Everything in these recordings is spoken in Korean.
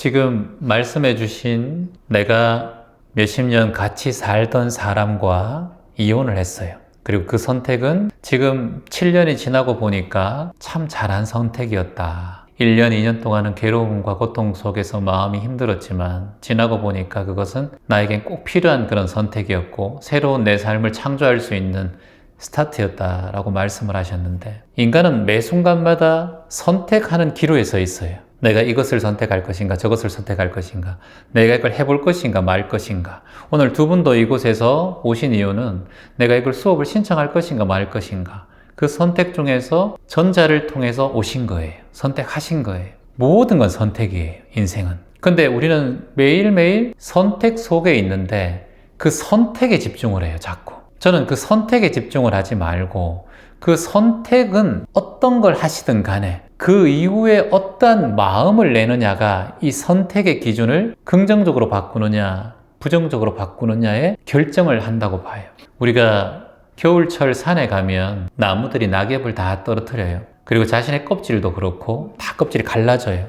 지금 말씀해 주신 내가 몇십 년 같이 살던 사람과 이혼을 했어요. 그리고 그 선택은 지금 7년이 지나고 보니까 참 잘한 선택이었다. 1년, 2년 동안은 괴로움과 고통 속에서 마음이 힘들었지만 지나고 보니까 그것은 나에겐 꼭 필요한 그런 선택이었고 새로운 내 삶을 창조할 수 있는 스타트였다라고 말씀을 하셨는데, 인간은 매 순간마다 선택하는 기로에 서 있어요. 내가 이것을 선택할 것인가, 저것을 선택할 것인가, 내가 이걸 해볼 것인가, 말 것인가. 오늘 두 분도 이곳에서 오신 이유는 내가 이걸 수업을 신청할 것인가, 말 것인가. 그 선택 중에서 전자를 통해서 오신 거예요. 선택하신 거예요. 모든 건 선택이에요, 인생은. 근데 우리는 매일매일 선택 속에 있는데 그 선택에 집중을 해요, 자꾸. 저는 그 선택에 집중을 하지 말고 그 선택은 어떤 걸 하시든 간에 그 이후에 어떤 마음을 내느냐가 이 선택의 기준을 긍정적으로 바꾸느냐 부정적으로 바꾸느냐에 결정을 한다고 봐요. 우리가 겨울철 산에 가면 나무들이 낙엽을 다 떨어뜨려요. 그리고 자신의 껍질도 그렇고 다 껍질이 갈라져요.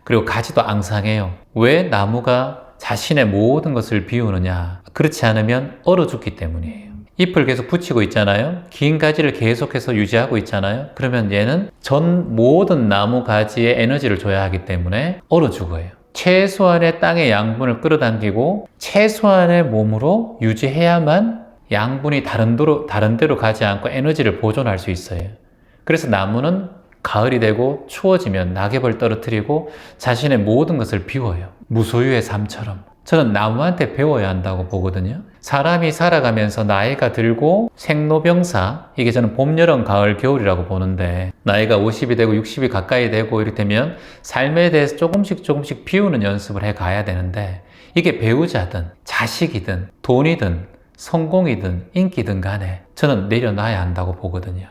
그리고 가지도 앙상해요. 왜 나무가 자신의 모든 것을 비우느냐? 그렇지 않으면 얼어 죽기 때문이에요. 잎을 계속 붙이고 있잖아요. 긴 가지를 계속해서 유지하고 있잖아요. 그러면 얘는 전 모든 나무 가지에 에너지를 줘야 하기 때문에 얼어 죽어요. 최소한의 땅의 양분을 끌어당기고 최소한의 몸으로 유지해야만 양분이 다른 데로 가지 않고 에너지를 보존할 수 있어요. 그래서 나무는 가을이 되고 추워지면 낙엽을 떨어뜨리고 자신의 모든 것을 비워요. 무소유의 삶처럼. 저는 나무한테 배워야 한다고 보거든요. 사람이 살아가면서 나이가 들고 생로병사, 이게 저는 봄, 여름, 가을, 겨울이라고 보는데 나이가 50이 되고 60이 가까이 되고 이렇게 되면 삶에 대해서 조금씩 비우는 연습을 해 가야 되는데, 이게 배우자든 자식이든 돈이든 성공이든 인기든 간에 저는 내려놔야 한다고 보거든요.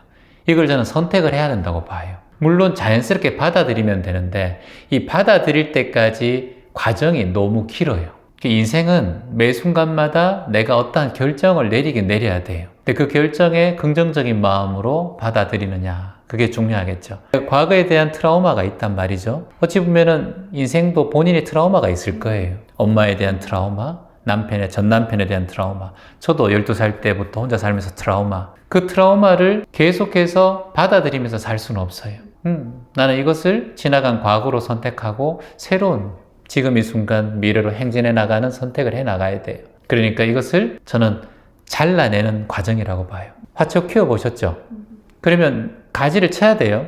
이걸 저는 선택을 해야 된다고 봐요. 물론 자연스럽게 받아들이면 되는데 이 받아들일 때까지 과정이 너무 길어요. 인생은 매 순간마다 내가 어떠한 결정을 내리긴 내려야 돼요. 근데 그 결정에 긍정적인 마음으로 받아들이느냐, 그게 중요하겠죠. 과거에 대한 트라우마가 있단 말이죠. 어찌 보면은 인생도 본인의 트라우마가 있을 거예요. 엄마에 대한 트라우마, 전 남편에 대한 트라우마. 저도 12살 때부터 혼자 살면서 트라우마. 그 트라우마를 계속해서 받아들이면서 살 수는 없어요. 나는 이것을 지나간 과거로 선택하고 새로운 지금 이 순간 미래로 행진해 나가는 선택을 해 나가야 돼요. 그러니까 이것을 저는 잘라내는 과정이라고 봐요. 화초 키워보셨죠? 그러면 가지를 쳐야 돼요.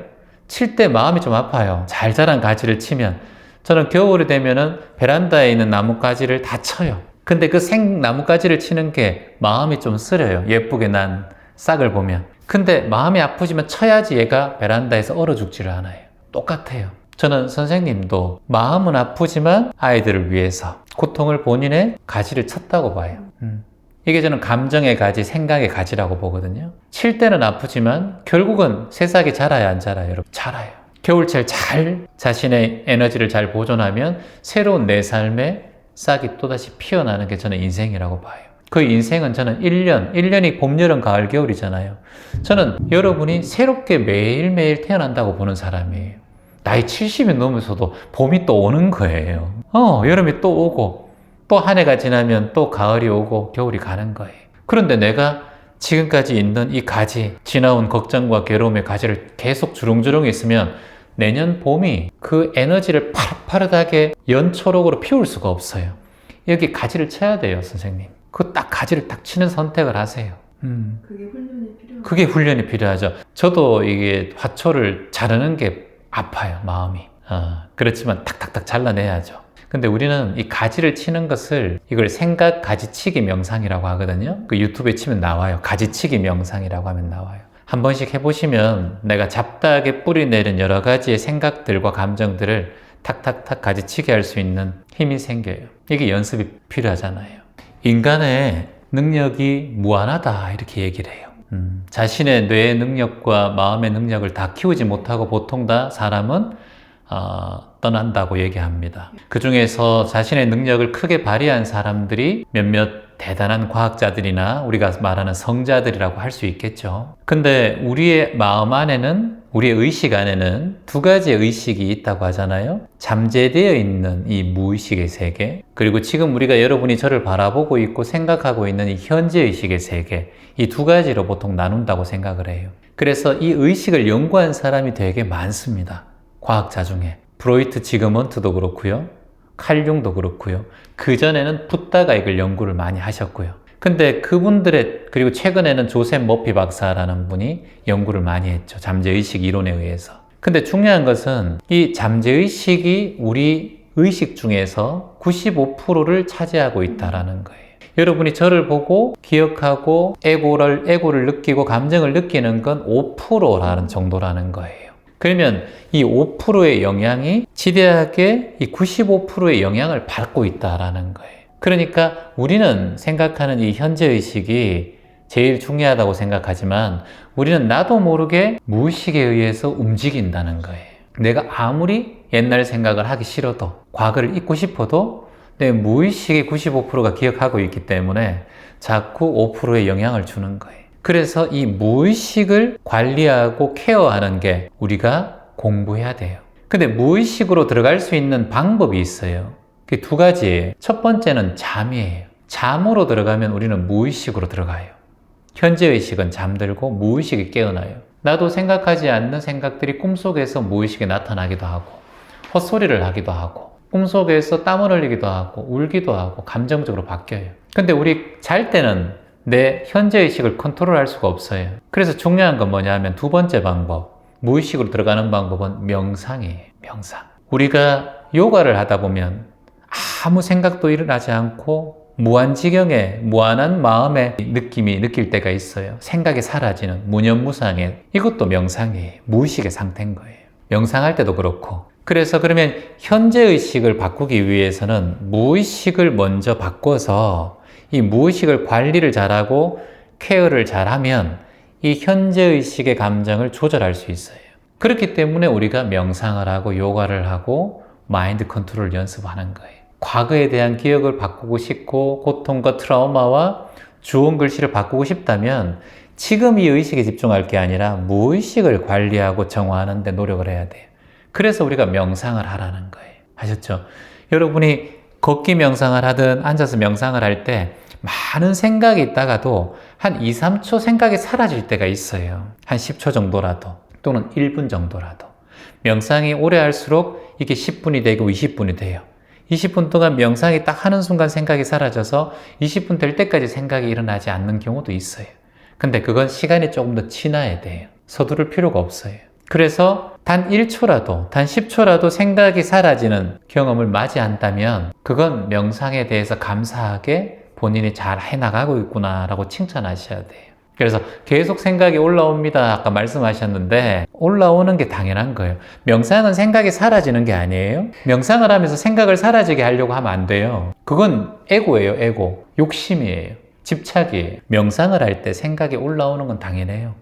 칠 때 마음이 좀 아파요. 잘 자란 가지를 치면. 저는 겨울이 되면은 베란다에 있는 나뭇가지를 다 쳐요. 근데 그 생나뭇가지를 치는 게 마음이 좀 쓰려요. 예쁘게 난 싹을 보면. 근데 마음이 아프지만 쳐야지 얘가 베란다에서 얼어 죽지를 않아요. 똑같아요. 저는 선생님도 마음은 아프지만 아이들을 위해서 고통을 본인의 가지를 쳤다고 봐요. 이게 저는 감정의 가지, 생각의 가지라고 보거든요. 칠 때는 아프지만 결국은 새싹이 자라야 안 자라요, 여러분? 자라요. 겨울철 잘 자신의 에너지를 잘 보존하면 새로운 내 삶의 싹이 또다시 피어나는 게 저는 인생이라고 봐요. 그 인생은 저는 1년이 봄, 여름, 가을, 겨울이잖아요. 저는 여러분이 새롭게 매일매일 태어난다고 보는 사람이에요. 나이 70이 넘으면서도 봄이 또 오는 거예요. 여름이 또 오고 또 한 해가 지나면 또 가을이 오고 겨울이 가는 거예요. 그런데 내가 지금까지 있는 이 가지, 지나온 걱정과 괴로움의 가지를 계속 주렁주렁 있으면 내년 봄이 그 에너지를 파릇파릇하게 연초록으로 피울 수가 없어요. 여기 가지를 쳐야 돼요, 선생님. 그 딱 가지를 딱 치는 선택을 하세요. 그게 훈련이 필요하죠. 저도 이게 화초를 자르는 게 아파요, 마음이. 그렇지만 탁탁탁 잘라내야죠. 근데 우리는 이 가지를 치는 것을 이걸 생각 가지치기 명상이라고 하거든요. 그 유튜브에 치면 나와요. 가지치기 명상이라고 하면 나와요. 한 번씩 해보시면 내가 잡다하게 뿌리내린 여러 가지의 생각들과 감정들을 탁탁탁 가지치게 할 수 있는 힘이 생겨요. 이게 연습이 필요하잖아요. 인간의 능력이 무한하다, 이렇게 얘기를 해요. 자신의 뇌의 능력과 마음의 능력을 다 키우지 못하고 보통 다 사람은 떠난다고 얘기합니다. 그 중에서 자신의 능력을 크게 발휘한 사람들이 몇몇 대단한 과학자들이나 우리가 말하는 성자들이라고 할 수 있겠죠. 근데 우리의 마음 안에는 우리의 의식 안에는 두 가지의 의식이 있다고 하잖아요. 잠재되어 있는 이 무의식의 세계, 그리고 지금 우리가 여러분이 저를 바라보고 있고 생각하고 있는 이 현재의식의 세계, 이 두 가지로 보통 나눈다고 생각을 해요. 그래서 이 의식을 연구한 사람이 되게 많습니다. 과학자 중에. 브로이트 지그먼트도 그렇고요. 칼융도 그렇고요. 그전에는 붓다가 이걸 연구를 많이 하셨고요. 근데 그분들의, 그리고 최근에는 조셉 머피 박사라는 분이 연구를 많이 했죠. 잠재의식 이론에 의해서. 근데 중요한 것은 이 잠재의식이 우리 의식 중에서 95%를 차지하고 있다는 거예요. 여러분이 저를 보고 기억하고 에고를 느끼고 감정을 느끼는 건 5%라는 정도라는 거예요. 그러면 이 5%의 영향이 지대하게 이 95%의 영향을 받고 있다는 거예요. 그러니까 우리는 생각하는 이 현재의식이 제일 중요하다고 생각하지만 우리는 나도 모르게 무의식에 의해서 움직인다는 거예요. 내가 아무리 옛날 생각을 하기 싫어도 과거를 잊고 싶어도 내 무의식의 95%가 기억하고 있기 때문에 자꾸 5%의 영향을 주는 거예요. 그래서 이 무의식을 관리하고 케어하는 게 우리가 공부해야 돼요. 근데 무의식으로 들어갈 수 있는 방법이 있어요. 그게 두 가지예요. 첫 번째는 잠이에요. 잠으로 들어가면 우리는 무의식으로 들어가요. 현재의식은 잠들고 무의식이 깨어나요. 나도 생각하지 않는 생각들이 꿈속에서 무의식에 나타나기도 하고 헛소리를 하기도 하고 꿈속에서 땀을 흘리기도 하고 울기도 하고 감정적으로 바뀌어요. 근데 우리 잘 때는 내 현재의식을 컨트롤할 수가 없어요. 그래서 중요한 건 뭐냐면 두 번째 방법, 무의식으로 들어가는 방법은 명상이에요. 명상. 우리가 요가를 하다 보면 아무 생각도 일어나지 않고 무한지경의 무한한 마음의 느낌이 느낄 때가 있어요. 생각이 사라지는 무념무상의, 이것도 명상이에요. 무의식의 상태인 거예요. 명상할 때도 그렇고. 그래서 그러면 현재의식을 바꾸기 위해서는 무의식을 먼저 바꿔서 이 무의식을 관리를 잘하고 케어를 잘하면 이 현재의식의 감정을 조절할 수 있어요. 그렇기 때문에 우리가 명상을 하고 요가를 하고 마인드 컨트롤 연습하는 거예요. 과거에 대한 기억을 바꾸고 싶고 고통과 트라우마와 주온 글씨를 바꾸고 싶다면 지금 이 의식에 집중할 게 아니라 무의식을 관리하고 정화하는 데 노력을 해야 돼요. 그래서 우리가 명상을 하라는 거예요. 아셨죠? 여러분이 걷기 명상을 하든 앉아서 명상을 할 때 많은 생각이 있다가도 한 2, 3초 생각이 사라질 때가 있어요. 한 10초 정도라도 또는 1분 정도라도. 명상이 오래 할수록 이게 10분이 되고 20분이 돼요. 20분 동안 명상이 딱 하는 순간 생각이 사라져서 20분 될 때까지 생각이 일어나지 않는 경우도 있어요. 근데 그건 시간이 조금 더 지나야 돼요. 서두를 필요가 없어요. 그래서 단 1초라도, 단 10초라도 생각이 사라지는 경험을 맞이한다면 그건 명상에 대해서 감사하게 본인이 잘 해나가고 있구나 라고 칭찬하셔야 돼요. 그래서 계속 생각이 올라옵니다. 아까 말씀하셨는데 올라오는 게 당연한 거예요. 명상은 생각이 사라지는 게 아니에요. 명상을 하면서 생각을 사라지게 하려고 하면 안 돼요. 그건 에고예요. 에고. 욕심이에요. 집착이에요. 명상을 할 때 생각이 올라오는 건 당연해요.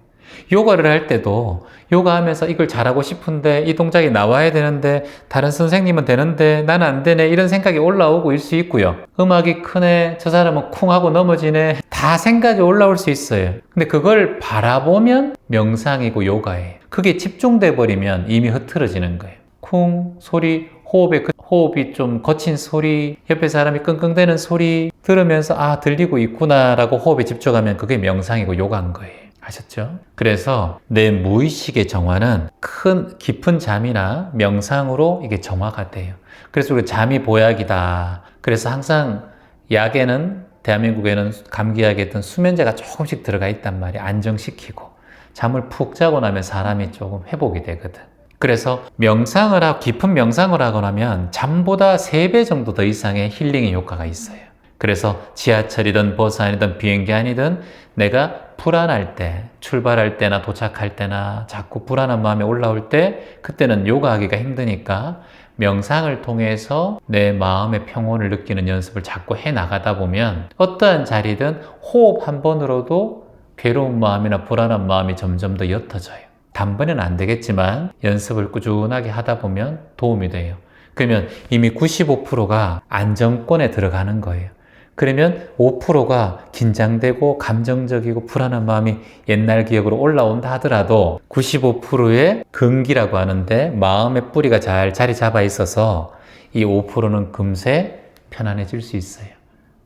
요가를 할 때도 요가하면서 이걸 잘하고 싶은데 이 동작이 나와야 되는데 다른 선생님은 되는데 나는 안 되네 이런 생각이 올라오고 일 수 있고요. 음악이 크네, 저 사람은 쿵 하고 넘어지네, 다 생각이 올라올 수 있어요. 근데 그걸 바라보면 명상이고 요가예요. 그게 집중돼 버리면 이미 흐트러지는 거예요. 쿵 소리, 호흡이 좀 거친 소리, 옆에 사람이 끙끙대는 소리 들으면서 아 들리고 있구나 라고 호흡에 집중하면 그게 명상이고 요가인 거예요. 아셨죠? 그래서 내 무의식의 정화는 큰 깊은 잠이나 명상으로 이게 정화가 돼요. 그래서 우리 잠이 보약이다. 그래서 항상 약에는 대한민국에는 감기약에든 수면제가 조금씩 들어가 있단 말이에요. 안정시키고 잠을 푹 자고 나면 사람이 조금 회복이 되거든. 그래서 명상을 하고 깊은 명상을 하고 나면 잠보다 3배 정도 더 이상의 힐링의 효과가 있어요. 그래서 지하철이든 버스 안이든 비행기 안이든 내가 불안할 때, 출발할 때나 도착할 때나 자꾸 불안한 마음이 올라올 때 그때는 요가하기가 힘드니까 명상을 통해서 내 마음의 평온을 느끼는 연습을 자꾸 해 나가다 보면 어떠한 자리든 호흡 한 번으로도 괴로운 마음이나 불안한 마음이 점점 더 옅어져요. 단번에는 안 되겠지만 연습을 꾸준하게 하다 보면 도움이 돼요. 그러면 이미 95%가 안정권에 들어가는 거예요. 그러면 5%가 긴장되고 감정적이고 불안한 마음이 옛날 기억으로 올라온다 하더라도 95%의 근기라고 하는데 마음의 뿌리가 잘 자리 잡아 있어서 이 5%는 금세 편안해질 수 있어요.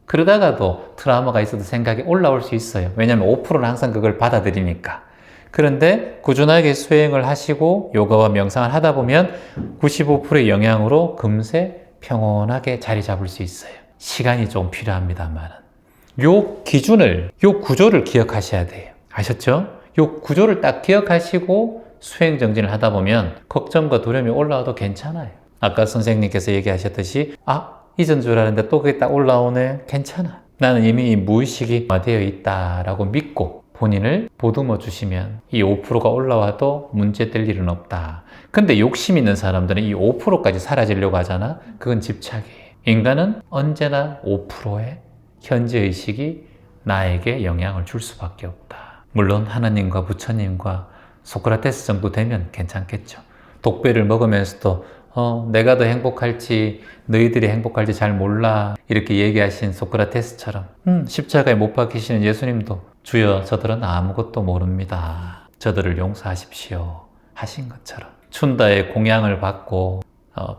그러다가도 트라우마가 있어도 생각이 올라올 수 있어요. 왜냐하면 5%는 항상 그걸 받아들이니까. 그런데 꾸준하게 수행을 하시고 요가와 명상을 하다 보면 95%의 영향으로 금세 평온하게 자리 잡을 수 있어요. 시간이 좀 필요합니다만 요 기준을, 요 구조를 기억하셔야 돼요. 아셨죠? 요 구조를 딱 기억하시고 수행 정진을 하다 보면 걱정과 두려움이 올라와도 괜찮아요. 아까 선생님께서 얘기하셨듯이 잊은 줄 알았는데 또 그게 딱 올라오네. 괜찮아. 나는 이미 무의식이 되어 있다라고 믿고 본인을 보듬어 주시면 이 5%가 올라와도 문제될 일은 없다. 근데 욕심 있는 사람들은 이 5%까지 사라지려고 하잖아. 그건 집착이에요. 인간은 언제나 5%의 현재의식이 나에게 영향을 줄 수밖에 없다. 물론 하나님과 부처님과 소크라테스 정도 되면 괜찮겠죠. 독배를 먹으면서도 내가 더 행복할지 너희들이 행복할지 잘 몰라 이렇게 얘기하신 소크라테스처럼 십자가에 못 박히시는 예수님도 주여 저들은 아무것도 모릅니다. 저들을 용서하십시오 하신 것처럼 춘다의 공양을 받고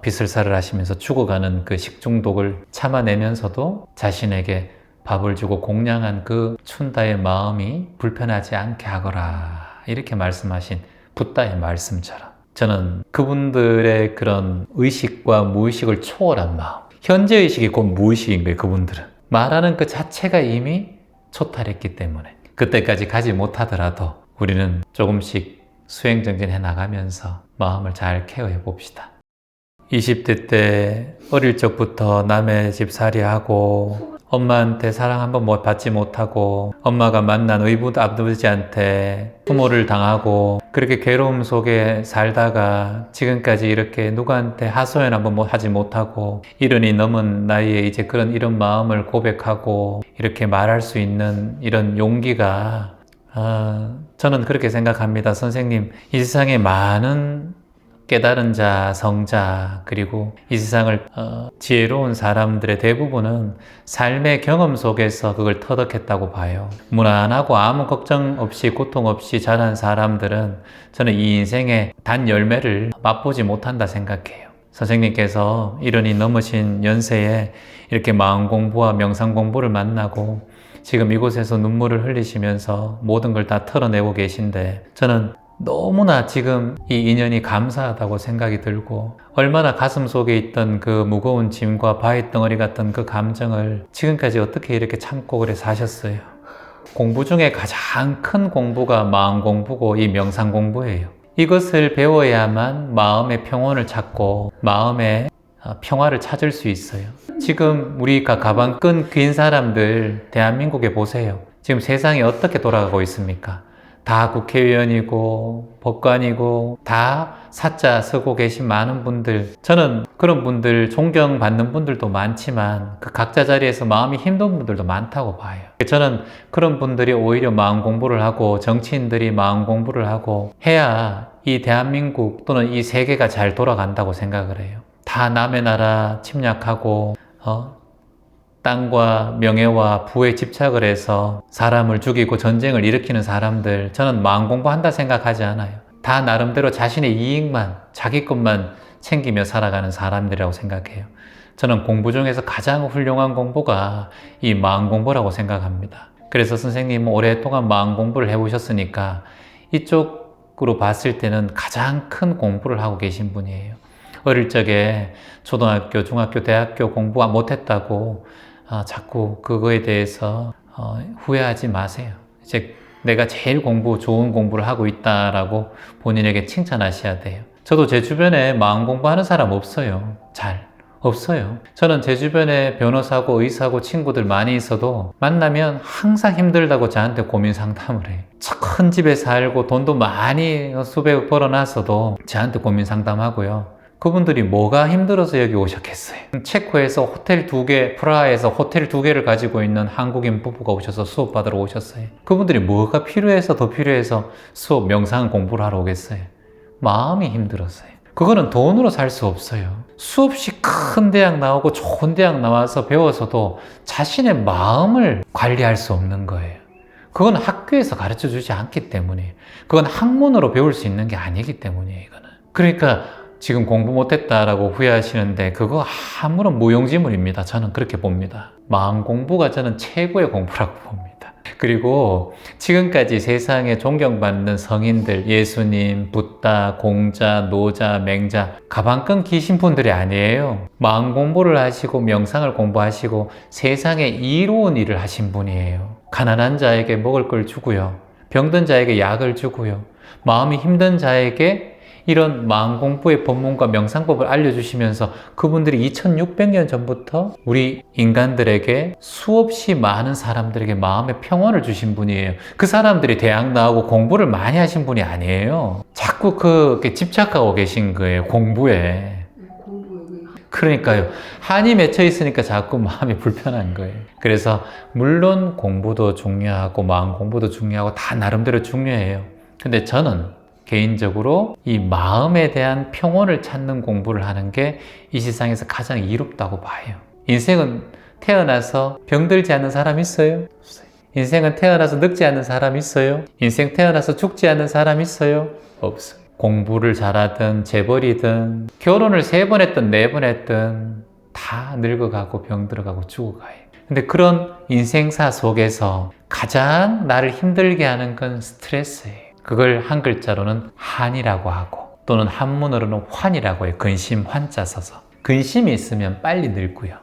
비슬사를 하시면서 죽어가는 그 식중독을 참아내면서도 자신에게 밥을 주고 공양한 그 춘다의 마음이 불편하지 않게 하거라 이렇게 말씀하신 붓다의 말씀처럼 저는 그분들의 그런 의식과 무의식을 초월한 마음, 현재의식이 곧 무의식인 거예요. 그분들은 말하는 그 자체가 이미 초탈했기 때문에 그때까지 가지 못하더라도 우리는 조금씩 수행정진해 나가면서 마음을 잘 케어해 봅시다. 20대 때 어릴 적부터 남의 집 살이하고 엄마한테 사랑 한번 받지 못하고 엄마가 만난 아버지한테 부모를 당하고 그렇게 괴로움 속에 살다가 지금까지 이렇게 누구한테 하소연 한번 하지 못하고 이른이 넘은 나이에 이제 이런 마음을 고백하고 이렇게 말할 수 있는 이런 용기가 저는 그렇게 생각합니다. 선생님, 이 세상에 많은 깨달은 자, 성자, 그리고 이 세상을 지혜로운 사람들의 대부분은 삶의 경험 속에서 그걸 터득했다고 봐요. 무난하고 아무 걱정 없이 고통 없이 자란 사람들은 저는 이 인생의 단 열매를 맛보지 못한다 생각해요. 선생님께서 이른이 넘으신 연세에 이렇게 마음 공부와 명상 공부를 만나고 지금 이곳에서 눈물을 흘리시면서 모든 걸 다 털어내고 계신데 저는 너무나 지금 이 인연이 감사하다고 생각이 들고 얼마나 가슴 속에 있던 그 무거운 짐과 바위 덩어리 같은 그 감정을 지금까지 어떻게 이렇게 참고 그래 사셨어요. 공부 중에 가장 큰 공부가 마음 공부고 이 명상 공부예요. 이것을 배워야만 마음의 평온을 찾고 마음의 평화를 찾을 수 있어요. 지금 우리가 가방 끈 긴 사람들 대한민국에 보세요. 지금 세상이 어떻게 돌아가고 있습니까? 다 국회의원이고 법관이고 다 사자 쓰고 계신 많은 분들, 저는 그런 분들 존경받는 분들도 많지만 그 각자 자리에서 마음이 힘든 분들도 많다고 봐요. 저는 그런 분들이 오히려 마음 공부를 하고 정치인들이 마음 공부를 하고 해야 이 대한민국 또는 이 세계가 잘 돌아간다고 생각을 해요. 다 남의 나라 침략하고 땅과 명예와 부에 집착을 해서 사람을 죽이고 전쟁을 일으키는 사람들, 저는 마음 공부한다 생각하지 않아요. 다 나름대로 자신의 이익만, 자기 것만 챙기며 살아가는 사람들이라고 생각해요. 저는 공부 중에서 가장 훌륭한 공부가 이 마음 공부라고 생각합니다. 그래서 선생님은 오랫동안 마음 공부를 해오셨으니까 이쪽으로 봤을 때는 가장 큰 공부를 하고 계신 분이에요. 어릴 적에 초등학교, 중학교, 대학교 공부 못했다고 자꾸 그거에 대해서 후회하지 마세요. 이제 내가 제일 좋은 공부를 하고 있다라고 본인에게 칭찬하셔야 돼요. 저도 제 주변에 마음 공부하는 사람 없어요. 잘 없어요. 저는 제 주변에 변호사고 의사고 친구들 많이 있어도 만나면 항상 힘들다고 저한테 고민 상담을 해요. 큰 집에 살고 돈도 많이 수백억 벌어놨어도 저한테 고민 상담하고요. 그분들이 뭐가 힘들어서 여기 오셨겠어요. 체코에서 호텔 2개, 프라하에서 호텔 2개를 가지고 있는 한국인 부부가 오셔서 수업 받으러 오셨어요. 그분들이 뭐가 필요해서 더 필요해서 수업 명상 공부를 하러 오겠어요. 마음이 힘들었어요. 그거는 돈으로 살 수 없어요. 수없이 큰 대학 나오고 좋은 대학 나와서 배워서도 자신의 마음을 관리할 수 없는 거예요. 그건 학교에서 가르쳐 주지 않기 때문에, 그건 학문으로 배울 수 있는 게 아니기 때문이에요, 이거는. 그러니까 지금 공부 못했다라고 후회하시는데 그거 아무런 무용지물입니다. 저는 그렇게 봅니다. 마음 공부가 저는 최고의 공부라고 봅니다. 그리고 지금까지 세상에 존경받는 성인들, 예수님, 붓다, 공자, 노자, 맹자, 가방끈 기신 분들이 아니에요. 마음 공부를 하시고 명상을 공부하시고 세상에 이로운 일을 하신 분이에요. 가난한 자에게 먹을 걸 주고요, 병든 자에게 약을 주고요, 마음이 힘든 자에게 이런 마음 공부의 법문과 명상법을 알려주시면서 그분들이 2600년 전부터 우리 인간들에게 수없이 많은 사람들에게 마음의 평온을 주신 분이에요. 그 사람들이 대학 나오고 공부를 많이 하신 분이 아니에요. 자꾸 그렇게 집착하고 계신 거예요, 공부에. 그러니까요. 한이 맺혀 있으니까 자꾸 마음이 불편한 거예요. 그래서 물론 공부도 중요하고 마음 공부도 중요하고 다 나름대로 중요해요. 근데 저는 개인적으로 이 마음에 대한 평온을 찾는 공부를 하는 게 이 세상에서 가장 이롭다고 봐요. 인생은 태어나서 병들지 않는 사람 있어요? 없어요. 인생은 태어나서 늙지 않는 사람 있어요? 인생 태어나서 죽지 않는 사람 있어요? 없어요. 공부를 잘하든 재벌이든 결혼을 3번 했든 4번 했든 다 늙어가고 병들어가고 죽어가요. 근데 그런 인생사 속에서 가장 나를 힘들게 하는 건 스트레스예요. 그걸 한 글자로는 한이라고 하고 또는 한문으로는 환이라고 해요. 근심 환자 써서. 근심이 있으면 빨리 늙고요,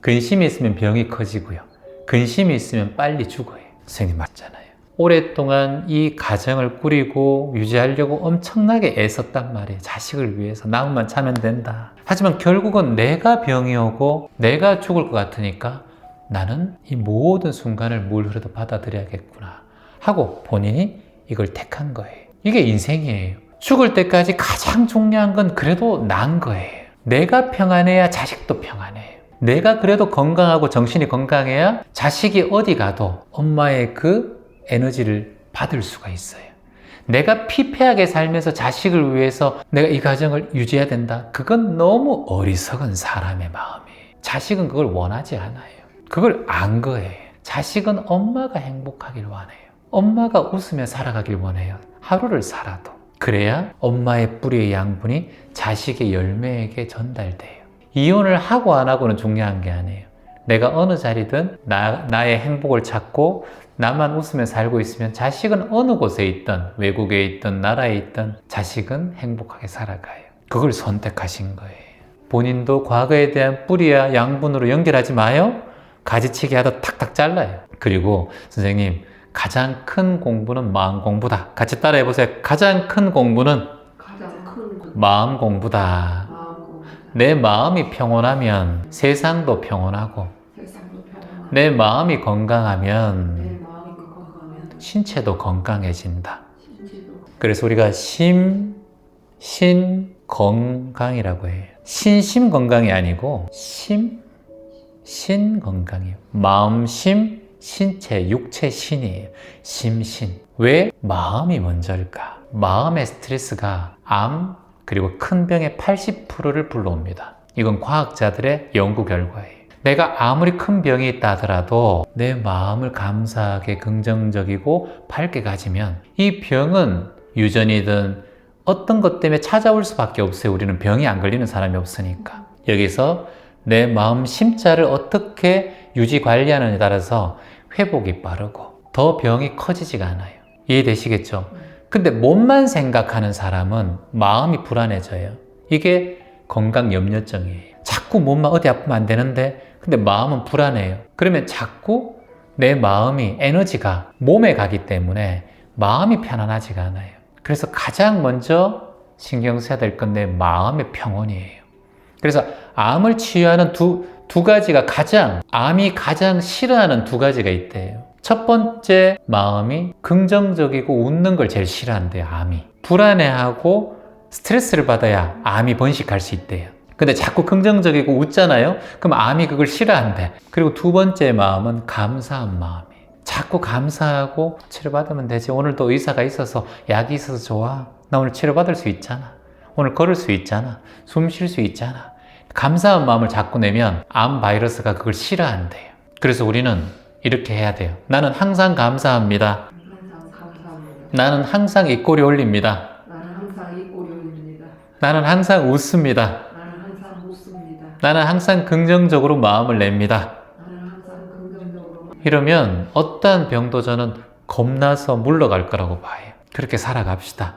근심이 있으면 병이 커지고요, 근심이 있으면 빨리 죽어요. 선생님 맞잖아요. 오랫동안 이 가정을 꾸리고 유지하려고 엄청나게 애썼단 말이에요. 자식을 위해서 마음만 차면 된다. 하지만 결국은 내가 병이 오고 내가 죽을 것 같으니까 나는 이 모든 순간을 물 흐르듯 받아들여야겠구나 하고 본인이 이걸 택한 거예요. 이게 인생이에요. 죽을 때까지 가장 중요한 건 그래도 난 거예요. 내가 평안해야 자식도 평안해요. 내가 그래도 건강하고 정신이 건강해야 자식이 어디 가도 엄마의 그 에너지를 받을 수가 있어요. 내가 피폐하게 살면서 자식을 위해서 내가 이 가정을 유지해야 된다. 그건 너무 어리석은 사람의 마음이에요. 자식은 그걸 원하지 않아요. 그걸 안 거예요. 자식은 엄마가 행복하길 원해요. 엄마가 웃으며 살아가길 원해요. 하루를 살아도. 그래야 엄마의 뿌리의 양분이 자식의 열매에게 전달돼요. 이혼을 하고 안 하고는 중요한 게 아니에요. 내가 어느 자리든 나의 행복을 찾고 나만 웃으며 살고 있으면 자식은 어느 곳에 있든 외국에 있든 나라에 있든 자식은 행복하게 살아가요. 그걸 선택하신 거예요. 본인도 과거에 대한 뿌리와 양분으로 연결하지 마요. 가지치기 하다 탁탁 잘라요. 그리고 선생님, 가장 큰 공부는 마음 공부다. 같이 따라해 보세요. 가장 큰 공부는 마음 공부다. 내 마음이 평온하면 세상도 평온하고, 내 마음이 건강하면 신체도 건강해진다. 그래서 우리가 신, 건강이라고 해요. 신심 건강이 아니고 신 건강이에요. 마음, 심, 신체, 육체, 신이에요. 심신. 왜 마음이 먼저일까? 마음의 스트레스가 암 그리고 큰 병의 80%를 불러옵니다. 이건 과학자들의 연구 결과예요. 내가 아무리 큰 병이 있다 하더라도 내 마음을 감사하게 긍정적이고 밝게 가지면 이 병은 유전이든 어떤 것 때문에 찾아올 수밖에 없어요. 우리는 병이 안 걸리는 사람이 없으니까. 여기서 내 마음 심자를 어떻게 유지 관리하느냐에 따라서 회복이 빠르고 더 병이 커지지가 않아요. 이해되시겠죠? 근데 몸만 생각하는 사람은 마음이 불안해져요. 이게 건강 염려증이에요. 자꾸 몸만 어디 아프면 안 되는데 근데 마음은 불안해요. 그러면 자꾸 내 마음이 에너지가 몸에 가기 때문에 마음이 편안하지가 않아요. 그래서 가장 먼저 신경 써야 될 건 내 마음의 평온이에요. 그래서 암을 치유하는 두 가지가 암이 가장 싫어하는 2가지가 있대요. 첫 번째, 마음이 긍정적이고 웃는 걸 제일 싫어한대요. 암이 불안해하고 스트레스를 받아야 암이 번식할 수 있대요. 근데 자꾸 긍정적이고 웃잖아요. 그럼 암이 그걸 싫어한대. 그리고 2번째 마음은 감사한 마음이에요. 자꾸 감사하고 치료받으면 되지. 오늘도 의사가 있어서 약이 있어서 좋아. 나 오늘 치료받을 수 있잖아. 오늘 걸을 수 있잖아. 숨 쉴 수 있잖아. 감사한 마음을 자꾸 내면 암 바이러스가 그걸 싫어한대요. 그래서 우리는 이렇게 해야 돼요. 나는 항상 감사합니다. 항상 감사합니다. 나는 항상 입꼬리 올립니다. 나는 항상 입꼬리 올립니다. 나는 항상 웃습니다. 나는 항상 웃습니다. 나는 항상 긍정적으로 마음을 냅니다. 나는 항상 긍정적으로. 이러면 어떠한 병도 저는 겁나서 물러갈 거라고 봐요. 그렇게 살아갑시다.